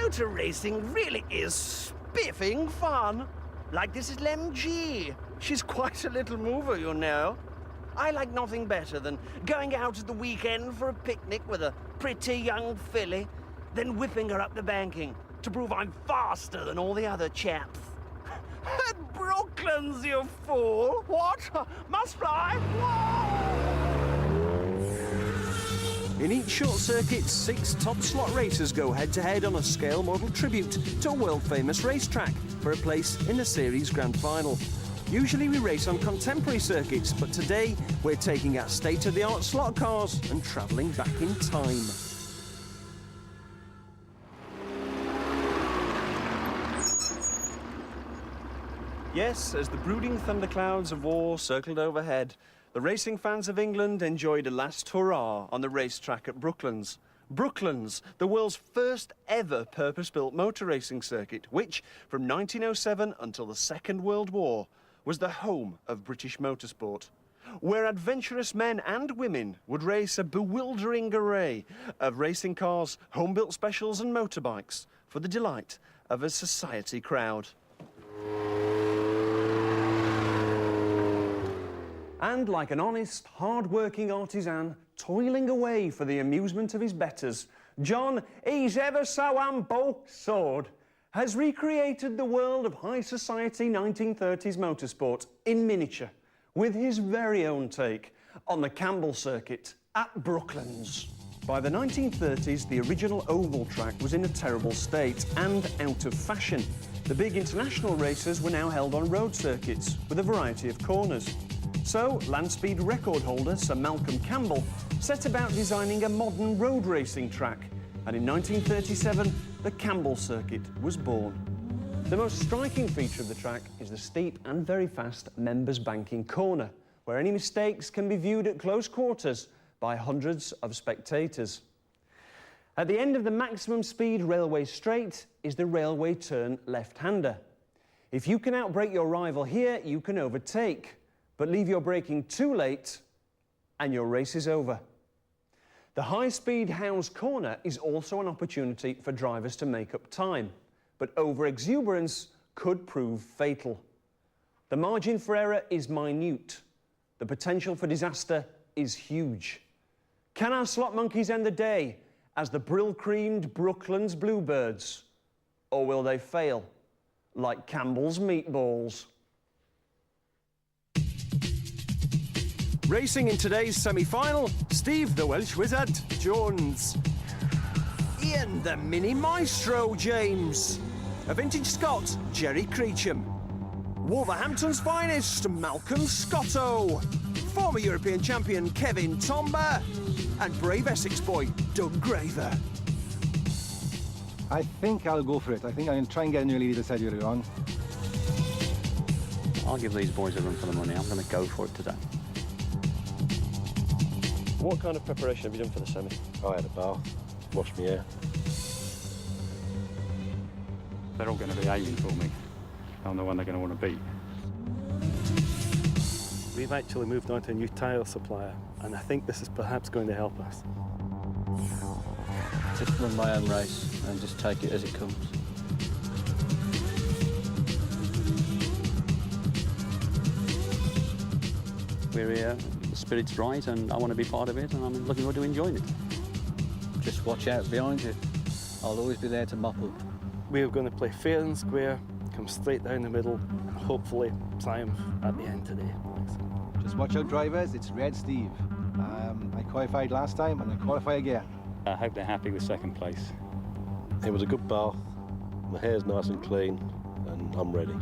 Motor racing really is spiffing fun. Like this is Lem G. She's quite a little mover, you know. I like nothing better than going out at the weekend for a picnic with a pretty young filly, then whipping her up the banking to prove I'm faster than all the other chaps. At Brooklands, you fool! What? Must fly? Whoa! In each short circuit, 6 top slot racers go head-to-head on a scale model tribute to a world-famous racetrack for a place in the series grand final. Usually we race on contemporary circuits, but today we're taking out state-of-the-art slot cars and travelling back in time. Yes, as the brooding thunderclouds of war circled overhead, the racing fans of England enjoyed a last hurrah on the racetrack at Brooklands. Brooklands, the world's first ever purpose-built motor racing circuit, which, from 1907 until the Second World War, was the home of British motorsport, where adventurous men and women would race a bewildering array of racing cars, home-built specials and motorbikes for the delight of a society crowd. And like an honest, hard-working artisan, toiling away for the amusement of his betters, John, he's ever so humble sword, has recreated the world of high society 1930s motorsport in miniature, with his very own take on the Campbell circuit at Brooklands. By the 1930s, the original oval track was in a terrible state and out of fashion. The big international races were now held on road circuits with a variety of corners. So, land speed record holder Sir Malcolm Campbell set about designing a modern road racing track, and in 1937, the Campbell circuit was born. The most striking feature of the track is the steep and very fast members banking corner, where any mistakes can be viewed at close quarters by hundreds of spectators. At the end of the maximum speed railway straight is the railway turn left-hander. If you can outbrake your rival here, you can overtake, but leave your braking too late and your race is over. The high-speed Howes corner is also an opportunity for drivers to make up time, but over-exuberance could prove fatal. The margin for error is minute. The potential for disaster is huge. Can our slot monkeys end the day as the brill-creamed Brooklands Bluebirds? Or will they fail like Campbell's meatballs? Racing in today's semi-final, Steve the Welsh Wizard Jones. Ian the Mini Maestro James. A vintage Scot, Jerry Creecham. Wolverhampton's finest, Malcolm Scotto. Former European champion Kevin Tomba. And brave Essex boy, Doug Graver. I think I'll go for it. I think I'm going to try and get an early lead this early on. I'll give these boys a run for the money. I'm going to go for it today. What kind of preparation have you done for the semi? I had a bath, washed my hair. They're all going to be aiming for me. I'm the one they're going to want to beat. We've actually moved on to a new tyre supplier, and I think this is perhaps going to help us. Just run my own race and just take it as it comes. We're here, the spirit's right, and I want to be part of it, and I'm looking forward to enjoying it. Just watch out behind you. I'll always be there to mop up. We're going to play fair and square, come straight down the middle, and hopefully triumph at the end today. Just watch out, drivers. It's Red Steve. I qualified last time, and I qualify again. I hope they're happy with second place. It was a good bath. My hair's nice and clean, and I'm ready.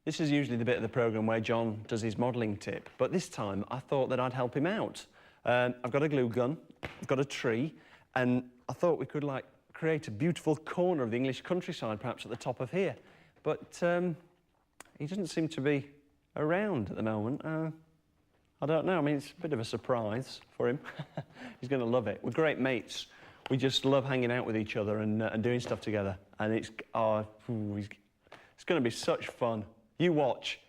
This is usually the bit of the programme where John does his modelling tip, but this time I thought that I'd help him out. I've got a glue gun, I've got a tree, and I thought we could, like, create a beautiful corner of the English countryside, perhaps at the top of here. But he doesn't seem to be around at the moment. I don't know, I mean, it's a bit of a surprise for him. He's going to love it. We're great mates. We just love hanging out with each other and doing stuff together. And it's going to be such fun. You watch.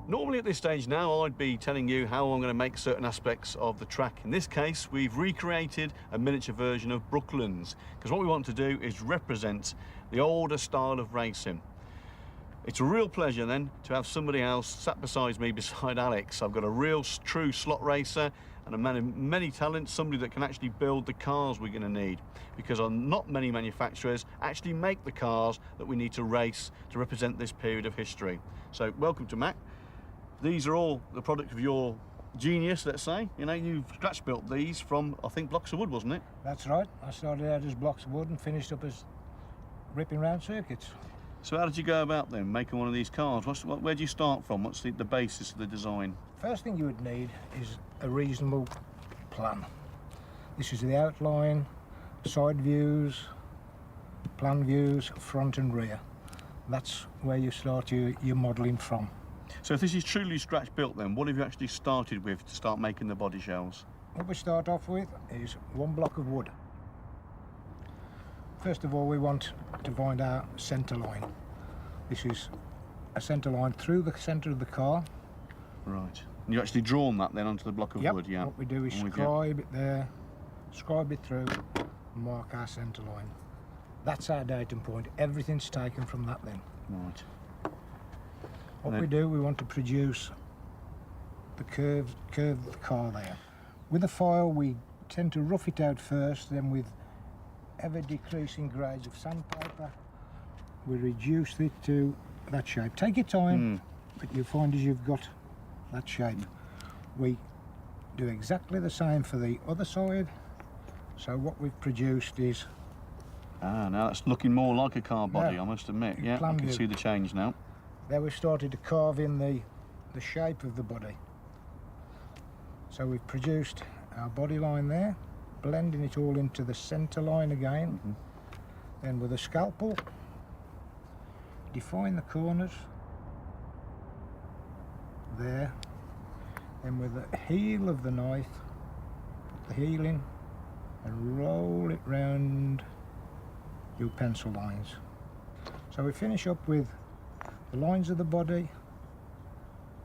Normally at this stage now, I'd be telling you how I'm going to make certain aspects of the track. In this case, we've recreated a miniature version of Brooklands, because what we want to do is represent the older style of racing. It's a real pleasure then to have somebody else sat beside me, beside Alex. I've got a real true slot racer and a man of many talents, somebody that can actually build the cars we're going to need, because not many manufacturers actually make the cars that we need to race to represent this period of history. So welcome to Mac. These are all the product of your genius, let's say. You know, you've scratch built these from, I think, blocks of wood, wasn't it? That's right. I started out as blocks of wood and finished up as ripping round circuits. So how did you go about then, making one of these cars? Where do you start from? What's the basis of the design? First thing you would need is a reasonable plan. This is the outline, side views, plan views, front and rear. That's where you start your modelling from. So if this is truly scratch built then, what have you actually started with to start making the body shells? What we start off with is one block of wood. First of all, we want to find our centre line. This is a centre line through the centre of the car. Right. And you've actually drawn that then onto the block of wood, yeah? What we do is scribe it there, scribe it through, and mark our centre line. That's our datum point. Everything's taken from that then. Right. What we do, we want to produce the curve of the car there. With a file, we tend to rough it out first, then with ever decreasing grades of sandpaper, we reduce it to that shape. Take your time, but you'll find as you've got that shape. We do exactly the same for the other side. So what we've produced is... Ah, now that's looking more like a car body, I must admit. Yeah, I can see the change now. There we've started to carve in the shape of the body. So we've produced our body line there, blending it all into the centre line again. Then with a scalpel, define the corners there. Then with the heel of the knife, put the heel in and roll it round your pencil lines. So we finish up with the lines of the body,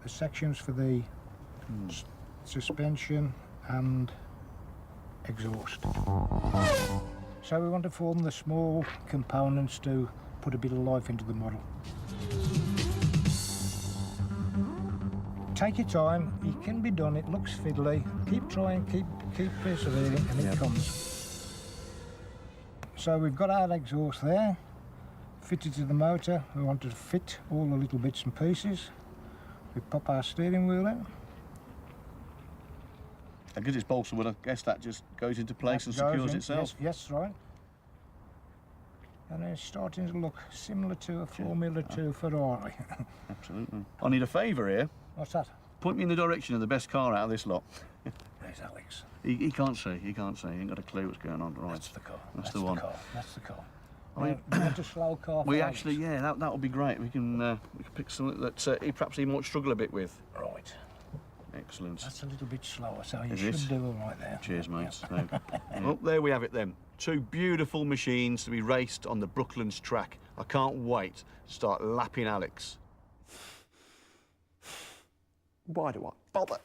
the sections for the suspension and exhaust. So we want to form the small components to put a bit of life into the model. Take your time, it can be done, it looks fiddly. Keep trying, keep persevering, and it comes. So we've got our exhaust there, fitted to the motor. We want to fit all the little bits and pieces. We pop our steering wheel in. Because it's balsa wood, I guess that just goes into place and secures itself. Yes, right. And it's starting to look similar to a Formula 2 Ferrari. Absolutely. I need a favour here. What's that? Point me in the direction of the best car out of this lot. There's Alex. He can't see, he can't see. He ain't got a clue what's going on. Right. That's the car. That's the one. That's the car. I mean, Do you want a slow car for we Alex? actually, yeah, that would be great. We can pick something that he perhaps he might struggle a bit with. Right. Excellent. That's a little bit slower, so you Is should it? do all right there. Cheers, mates. Well, there we have it then. Two beautiful machines to be raced on the Brooklands track. I can't wait to start lapping Alex. Why do I bother?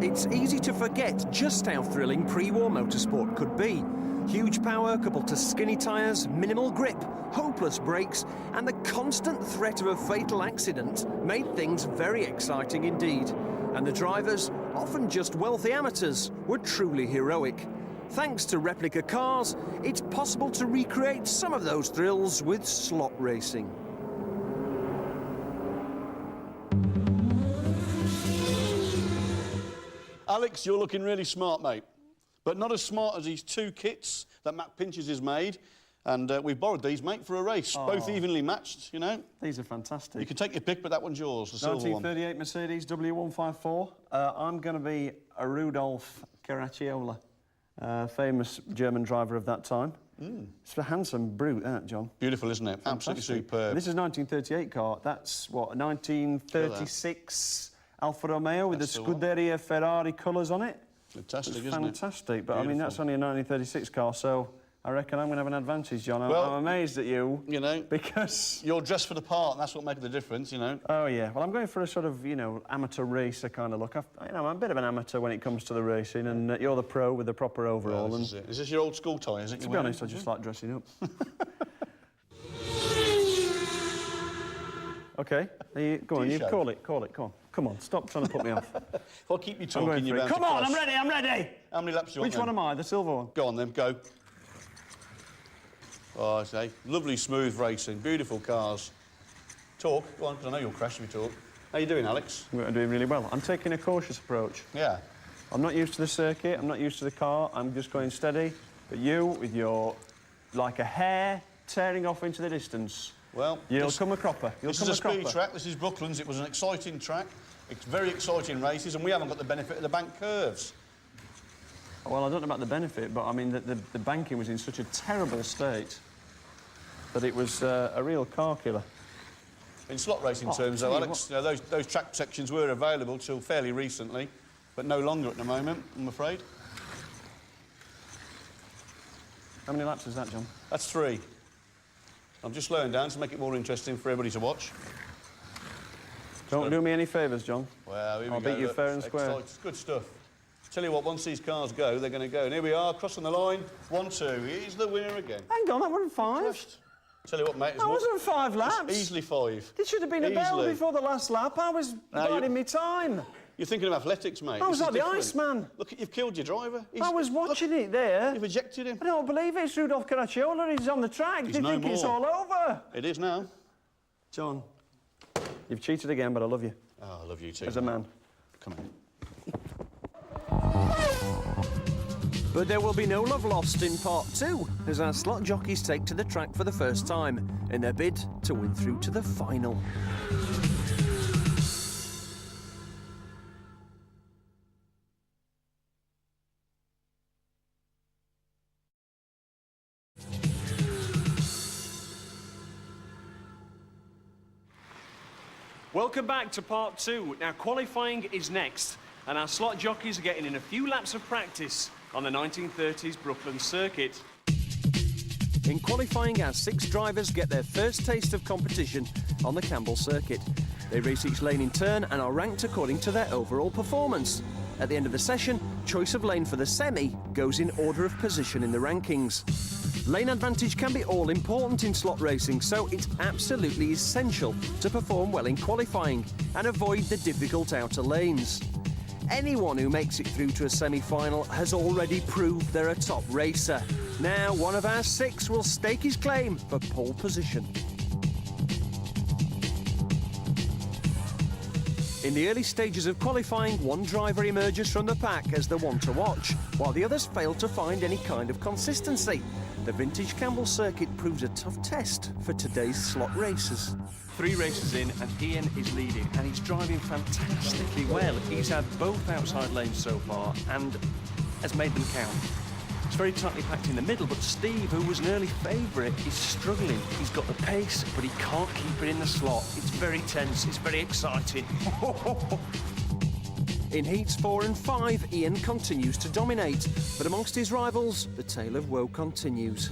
It's easy to forget just how thrilling pre-war motorsport could be. Huge power coupled to skinny tyres, minimal grip, hopeless brakes, and the constant threat of a fatal accident made things very exciting indeed. And the drivers, often just wealthy amateurs, were truly heroic. Thanks to replica cars, it's possible to recreate some of those thrills with slot racing. Alex, you're looking really smart, mate. But not as smart as these two kits that Matt Pinches has made. And we've borrowed these, mate, for a race. Both evenly matched, you know. These are fantastic. You can take your pick, but that one's yours, the silver one. 1938 Mercedes W154. I'm going to be a Rudolf Caracciola, famous German driver of that time. It's a handsome brute, that, John. Beautiful, isn't it? Absolutely Fantastic. superb. This is 1938 car. That's, what, a 1936 Alfa Romeo with That's the the one. Scuderia Ferrari colours on it. Fantastic, It's isn't it? fantastic, but I mean, Beautiful. that's only a 1936 car, so I reckon I'm going to have an advantage, John. Well, I'm amazed at you. You know, because... you're dressed for the part, and that's what makes the difference, you know. Oh, yeah. Well, I'm going for a sort of, you know, amateur racer kind of look. I'm a bit of an amateur when it comes to the racing, and you're the pro with the proper overall. Well, this is it. Is this your old school tie, is it? To be honest, I just like dressing up. OK, go on, you show. call it, come on. Come on, stop trying to put me off. If I keep you I'm talking, going you're for it. bound to Come on, cross. I'm ready! How many laps do you want Which one then? am I, the silver one? Go on then, go. Oh, I say, lovely smooth racing, beautiful cars. Talk, go on, because I know you'll crash if you talk. How you doing, Alex? I'm doing really well. I'm taking a cautious approach. Yeah. I'm not used to the circuit, I'm not used to the car, I'm just going steady. But you, with your, like a hare tearing off into the distance, Well, you'll come a cropper. This is a speed track, this is Brooklands, it was an exciting track. It's very exciting races, and we haven't got the benefit of the bank curves. Well, I don't know about the benefit, but I mean, the banking was in such a terrible state that it was a real car killer. In slot racing terms, though, Alex, you know, those track sections were available till fairly recently, but no longer at the moment, I'm afraid. How many laps is that, John? That's 3. I'm just slowing down to make it more interesting for everybody to watch. Don't do me any favours, John. Well, here we I'll go. beat you look, fair and square. It's good stuff. Tell you what, once these cars go, they're going to go. And here we are, crossing the line. 1, 2. He's the winner again. Hang on, that wasn't 5. Tell you what, mate. That wasn't 5 laps. It's easily 5. It should have been a bell Easily. before the last lap. I was biding me time. You're thinking of athletics, mate. I was This like is the different. Iceman. Look, you've killed your driver. I was watching it there. You've ejected him. I don't believe it. It's Rudolph Caracciola. He's on the track. He's They no think it's more. all over. It is now. John, you've cheated again, but I love you. Oh, I love you too. As a man. Come on. But there will be no love lost in part 2 as our slot jockeys take to the track for the first time in their bid to win through to the final. Welcome back to part 2. Now, qualifying is next, and our slot jockeys are getting in a few laps of practice on the 1930s Brooklyn circuit. In qualifying, our 6 drivers get their first taste of competition on the Campbell circuit. They race each lane in turn and are ranked according to their overall performance. At the end of the session, choice of lane for the semi goes in order of position in the rankings. Lane advantage can be all important in slot racing, so it's absolutely essential to perform well in qualifying and avoid the difficult outer lanes. Anyone who makes it through to a semi-final has already proved they're a top racer. Now, one of our 6 will stake his claim for pole position. In the early stages of qualifying, one driver emerges from the pack as the one to watch, while the others fail to find any kind of consistency. The vintage Campbell circuit proves a tough test for today's slot racers. 3 races in, and Ian is leading, and he's driving fantastically well. He's had both outside lanes so far, and has made them count. It's very tightly packed in the middle, but Steve, who was an early favourite, is struggling. He's got the pace, but he can't keep it in the slot. It's very tense, it's very exciting. In heats 4 and 5, Ian continues to dominate, but amongst his rivals, the tale of woe continues.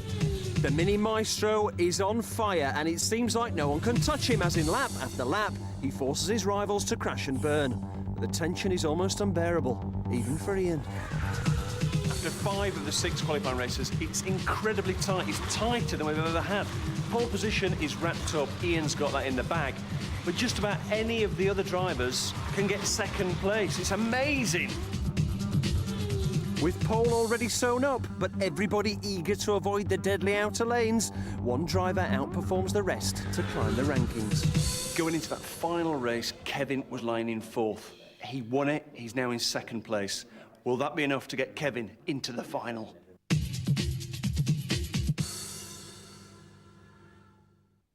The Mini Maestro is on fire, and it seems like no one can touch him, as in lap after lap, he forces his rivals to crash and burn. But the tension is almost unbearable, even for Ian. After 5 of the 6 qualifying races, it's incredibly tight. It's tighter than we've ever had. Pole position is wrapped up. Ian's got that in the bag. But just about any of the other drivers can get second place. It's amazing. With pole already sewn up, but everybody eager to avoid the deadly outer lanes, one driver outperforms the rest to climb the rankings. Going into that final race, Kevin was lying in 4th. He won it. He's now in 2nd place. Will that be enough to get Kevin into the final?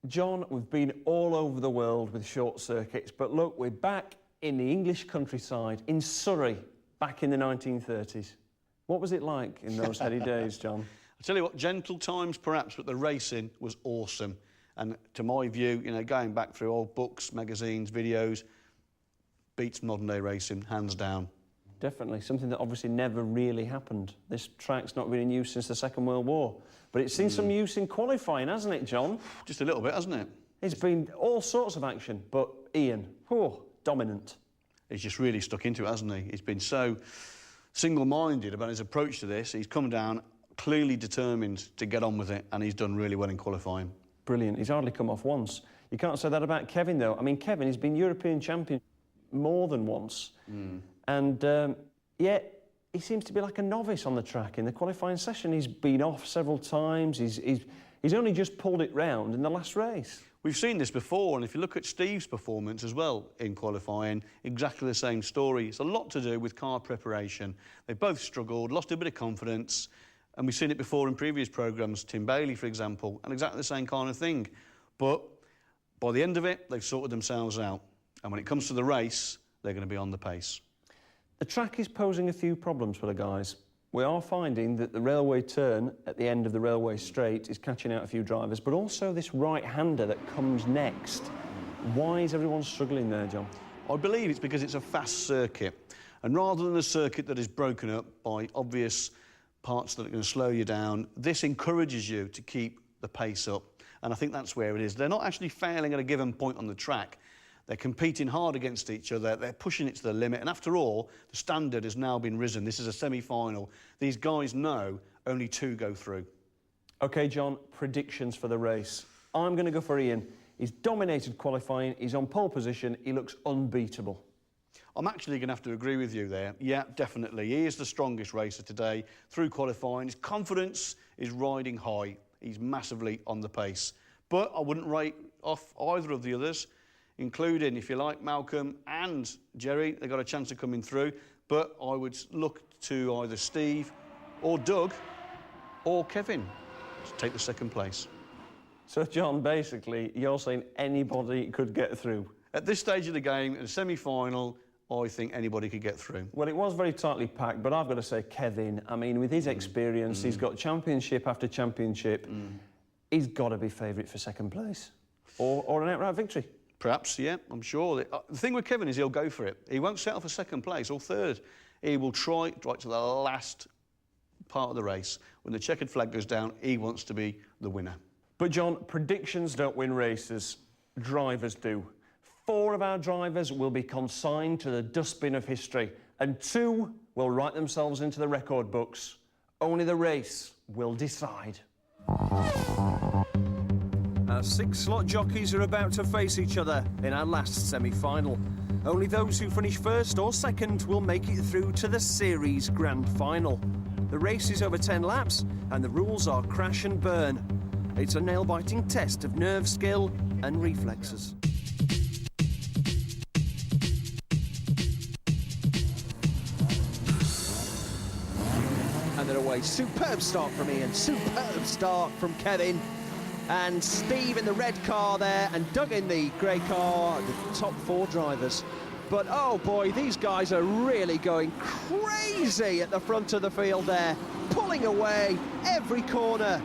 John, we've been all over the world with short circuits, but look, we're back in the English countryside, in Surrey, back in the 1930s. What was it like in those heady days, John? I tell you what, gentle times perhaps, but the racing was awesome. And to my view, you know, going back through old books, magazines, videos, beats modern day racing, hands down. Definitely, something that obviously never really happened. This track's not been in use since the Second World War, but it's seen some use in qualifying, hasn't it, John? Just a little bit, hasn't it? It's been all sorts of action, but Ian, dominant. He's just really stuck into it, hasn't he? He's been so single-minded about his approach to this. He's come down clearly determined to get on with it, and he's done really well in qualifying. Brilliant. He's hardly come off once. You can't say that about Kevin, though. I mean, Kevin has been European champion more than once. And yet, he seems to be like a novice on the track. In the qualifying session, he's been off several times. He's only just pulled it round in the last race. We've seen this before, and if you look at Steve's performance as well in qualifying, exactly the same story. It's a lot to do with car preparation. They both struggled, lost a bit of confidence, and we've seen it before in previous programmes, Tim Bailey, for example, and exactly the same kind of thing. But by the end of it, they've sorted themselves out. And when it comes to the race, they're going to be on the pace. The track is posing a few problems for the guys. We are finding that the railway turn at the end of the railway straight is catching out a few drivers, but also this right-hander that comes next. Why is everyone struggling there, John? I believe it's because it's a fast circuit. And rather than a circuit that is broken up by obvious parts that are going to slow you down, this encourages you to keep the pace up. And I think that's where it is. They're not actually failing at a given point on the track. They're competing hard against each other. They're pushing it to the limit. And after all, the standard has now been risen. This is a semi-final. These guys know only two go through. OK, John, predictions for the race. I'm going to go for Ian. He's dominated qualifying. He's on pole position. He looks unbeatable. I'm actually going to have to agree with you there. Yeah, definitely. He is the strongest racer today through qualifying. His confidence is riding high. He's massively on the pace. But I wouldn't write off either of the others, including, if you like, Malcolm and Jerry. They got a chance of coming through. But I would look to either Steve or Doug or Kevin to take the second place. So, John, basically, you're saying anybody could get through? At this stage of the game, in a semi-final, I think anybody could get through. Well, it was very tightly packed, but I've got to say Kevin. I mean, with his experience, he's got championship after championship. He's got to be favourite for second place or an outright victory. Perhaps, yeah, I'm sure. The thing with Kevin is he'll go for it. He won't settle for second place or third. He will try right to the last part of the race. When the checkered flag goes down, he wants to be the winner. But, John, predictions don't win races. Drivers do. 4 of our drivers will be consigned to the dustbin of history, and 2 will write themselves into the record books. Only the race will decide. Our 6 slot jockeys are about to face each other in our last semi-final. Only those who finish first or second will make it through to the series grand final. The race is over 10 laps, and the rules are crash and burn. It's a nail-biting test of nerve skill and reflexes. And they're away. Superb start from Ian, superb start from Kevin. And Steve in the red car there, and Doug in the grey car, the top 4 drivers. But, oh boy, these guys are really going crazy at the front of the field there, pulling away every corner.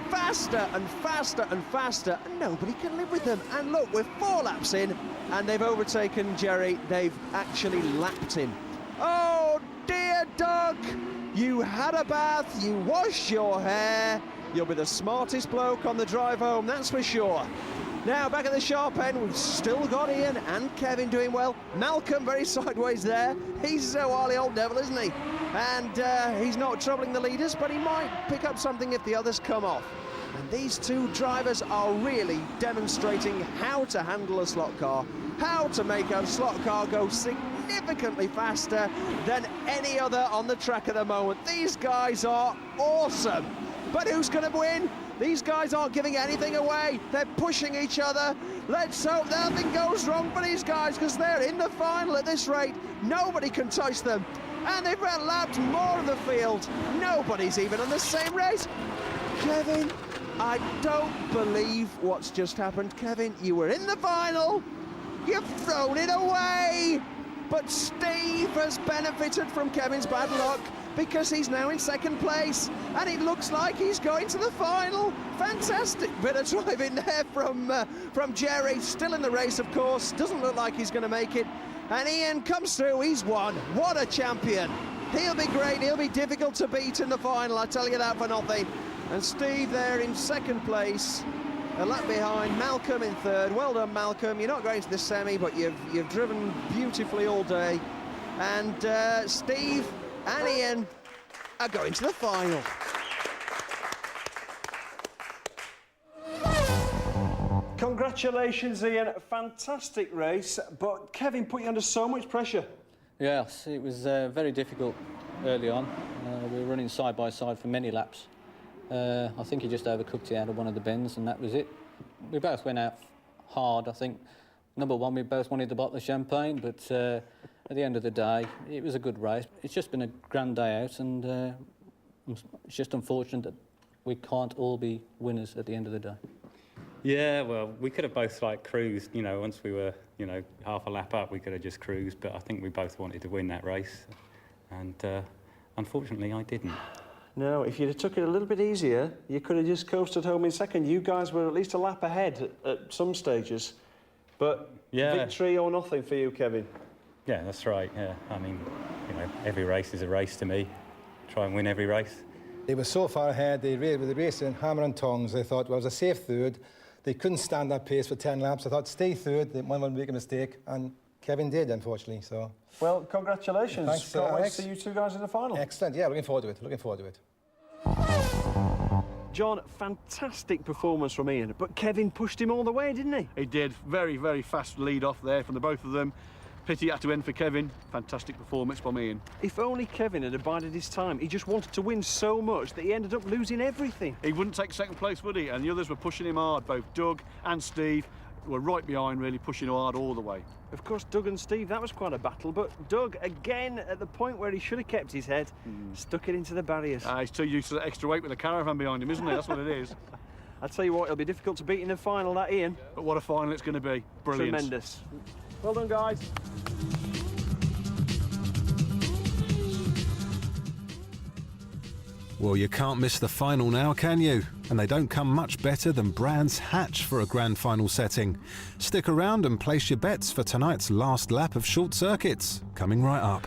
Faster and faster and faster, and nobody can live with them. And look, we're 4 laps in, and they've overtaken Jerry. They've actually lapped him. Oh, dear Doug, you had a bath, you washed your hair. You'll be the smartest bloke on the drive home, that's for sure. Now, back at the sharp end, we've still got Ian and Kevin doing well. Malcolm very sideways there. He's a wily old devil, isn't he? And he's not troubling the leaders, but he might pick up something if the others come off. And these 2 drivers are really demonstrating how to handle a slot car, how to make a slot car go significantly faster than any other on the track at the moment. These guys are awesome. But who's going to win? These guys aren't giving anything away. They're pushing each other. Let's hope nothing goes wrong for these guys, because they're in the final at this rate. Nobody can touch them. And they've lapped more of the field. Nobody's even on the same race. Kevin, I don't believe what's just happened. Kevin, you were in the final. You've thrown it away. But Steve has benefited from Kevin's bad luck, because he's now in second place, and it looks like he's going to the final. Fantastic bit of driving there from Jerry. Still in the race, of course. Doesn't look like he's going to make it. And Ian comes through. He's won. What a champion. He'll be great. He'll be difficult to beat in the final, I tell you that for nothing. And Steve there in second place. A lap behind, Malcolm in third. Well done, Malcolm. You're not going to the semi, but you've driven beautifully all day. And Steve and Ian are going to the final. Congratulations, Ian. Fantastic race, but Kevin put you under so much pressure. Yes, it was very difficult early on. We were running side by side for many laps. I think he just overcooked it out of one of the bends, and that was it. We both went out hard, I think. Number one, we both wanted the bottle of champagne, but at the end of the day, it was a good race. It's just been a grand day out, and it's just unfortunate that we can't all be winners at the end of the day. Yeah, well, we could have both cruised, you know, once we were, you know, half a lap up, we could have just cruised, but I think we both wanted to win that race, and unfortunately I didn't. No, if you'd have took it a little bit easier, you could have just coasted home in second. You guys were at least a lap ahead at some stages, but yeah, victory or nothing for you, Kevin. Yeah, that's right, yeah. I mean, you know, every race is a race to me. Try and win every race. They were so far ahead, they were racing hammer and tongs. They thought, well, it was a safe third. They couldn't stand that pace for 10 laps. I thought, stay third, they wouldn't make a mistake, and Kevin did, unfortunately, so... Well, congratulations. Thanks, Can't wait to Alex. see you two guys in the final. Excellent, yeah, looking forward to it, looking forward to it. John, fantastic performance from Ian, but Kevin pushed him all the way, didn't he? He did. Very, very fast lead off there from the both of them. Pity it had to end for Kevin. Fantastic performance from Ian. If only Kevin had abided his time. He just wanted to win so much that he ended up losing everything. He wouldn't take second place, would he? And the others were pushing him hard. Both Doug and Steve were right behind, really pushing hard all the way. Of course, Doug and Steve, that was quite a battle, but Doug, again, at the point where he should have kept his head, stuck it into the barriers. He's too used to the extra weight with the caravan behind him, isn't he? That's what it is. I'll tell you what, it'll be difficult to beat in the final, that Ian. But what a final it's going to be. Brilliant. Tremendous. Well done, guys. Well, you can't miss the final now, can you? And they don't come much better than Brands Hatch for a grand final setting. Stick around and place your bets for tonight's last lap of Short Circuits, coming right up.